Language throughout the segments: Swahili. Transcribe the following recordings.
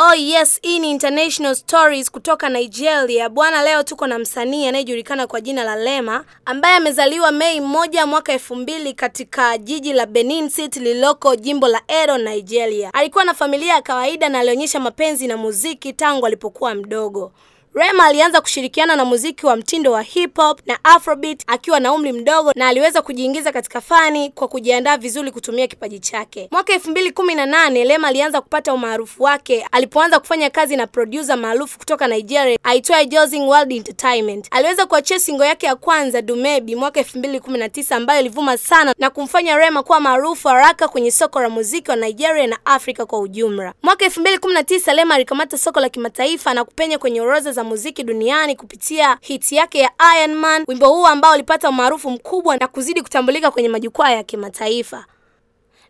Oh yes, hii ni International Stories kutoka Nigeria. Bwana, leo tuko na msanii anayejulikana kwa jina la Rema, ambaye amezaliwa Mei 1 mwaka 2000 katika jiji la Benin City lililoko jimbo la Edo, Nigeria. Alikuwa na familia ya kawaida na alionyesha mapenzi na muziki tangu alipokuwa mdogo. Rema alianza kushirikiana na muziki wa mtindo wa hip hop na Afrobeat akiwa na umri mdogo, na aliweza kujiingiza katika fani kwa kujiandaa vizuri kutumia kipaji chake. Mwaka 2018 Rema alianza kupata umaarufu wake alipoanza kufanya kazi na producer maarufu kutoka Nigeria aitwaye Josing World Entertainment. Aliweza kuachia single yake ya kwanza Dumebi mwaka 2019 ambayo ilivuma sana na kumfanya Rema kuwa maarufu haraka kwenye soko la muziki wa Nigeria na Afrika kwa ujumla. Mwaka 2019 Rema alikamata soko la kimataifa na kupenya kwenye orodha za muziki duniani kupitia hit yake ya Iron Man, wimbo huu ambao ulipata umaarufu mkubwa na kuzidi kutambulika kwenye majukwaa ya kimataifa.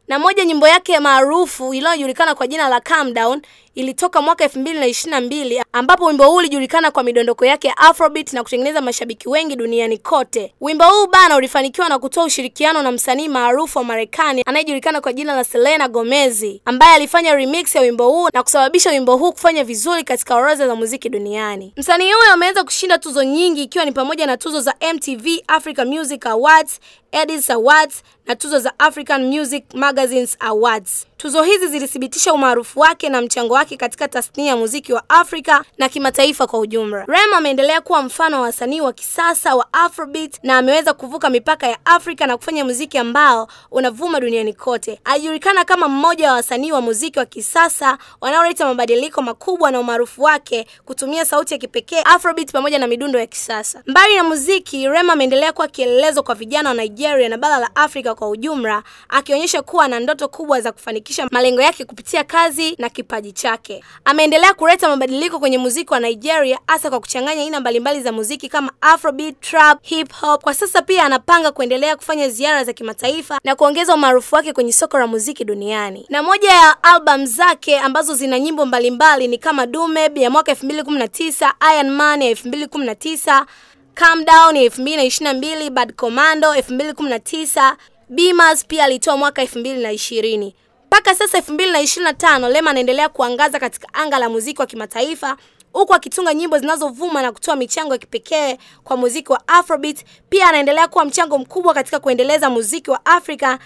Na moja nyimbo yake maarufu iliyojulikana kwa jina la Calm Down ilitoka mwaka 2022, ambapo wimbo huu ulijulikana kwa midondoko yake ya Afrobeat na kutengeneza mashabiki wengi duniani kote. Wimbo huu bana ulifanikiwa na kutoa ushirikiano na msanii maarufu wa Marekani anayejulikana kwa jina la Selena Gomez, ambaye alifanya remix ya wimbo huu na kusababisha wimbo huu kufanya vizuri katika orodha za muziki duniani. Msanii huyo ameweza kushinda tuzo nyingi, ikiwa ni pamoja na tuzo za MTV Africa Music Awards, Edis Awards na tuzo za African Music Magazines Awards. Tuzo hizi zilithibitisha umaarufu wake na mchango wake katika tasnia ya muziki wa Afrika na kimataifa kwa ujumla. Rema ameendelea kuwa mfano wa wasanii wa kisasa wa Afrobeat na ameweza kuvuka mipaka ya Afrika na kufanya muziki ambao unavuma duniani kote. Alijulikana kama mmoja wa wasanii wa muziki wa kisasa wanaoleta mabadiliko makubwa na umaarufu wake kutumia sauti ya kipekee, Afrobeat pamoja na midundo ya kisasa. Mbali na muziki, Rema ameendelea kuwa kielelezo kwa vijana wa Nigeria na bara la Afrika kwa ujumla, akionyesha kuwa na ndoto kubwa za kufanikisha malengo yake kupitia kazi na kipaji chake. Ameendelea kuleta mabadiliko kwenye muziki wa Nigeria, hasa kwa kuchanganya aina mbalimbali za muziki kama Afrobeat, Trap, Hip Hop. Kwa sasa pia anapanga kuendelea kufanya ziara za kimataifa na kuongeza umaarufu wake kwenye soko la muziki duniani. Na moja ya album zake ambazo zina nyimbo mbalimbali ni kama Dumebi ya mwaka 2019, Iron Man ya 2019, Calm Down ya 2022, Bad Commando 2019, Beamers pia alitoa mwaka 2020. Mpaka sasa 2025 Rema anaendelea kuangaza katika anga la muziki wa kimataifa, huku akitunga nyimbo zinazovuma na kutoa michango ya kipekee kwa muziki wa Afrobeat. Pia anaendelea kuwa mchango mkubwa katika kuendeleza muziki wa Afrika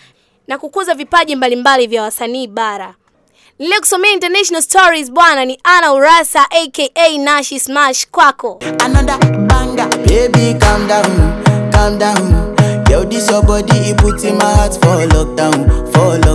na kukuza vipaji mbalimbali vya wasanii bara. Nilikusomea International Stories bwana, ni Ana Urasa aka Nashi Smash kwako. Another banger, baby calm down, calm down. Yo, this your body, it puts in my heart for lockdown, for lockdown.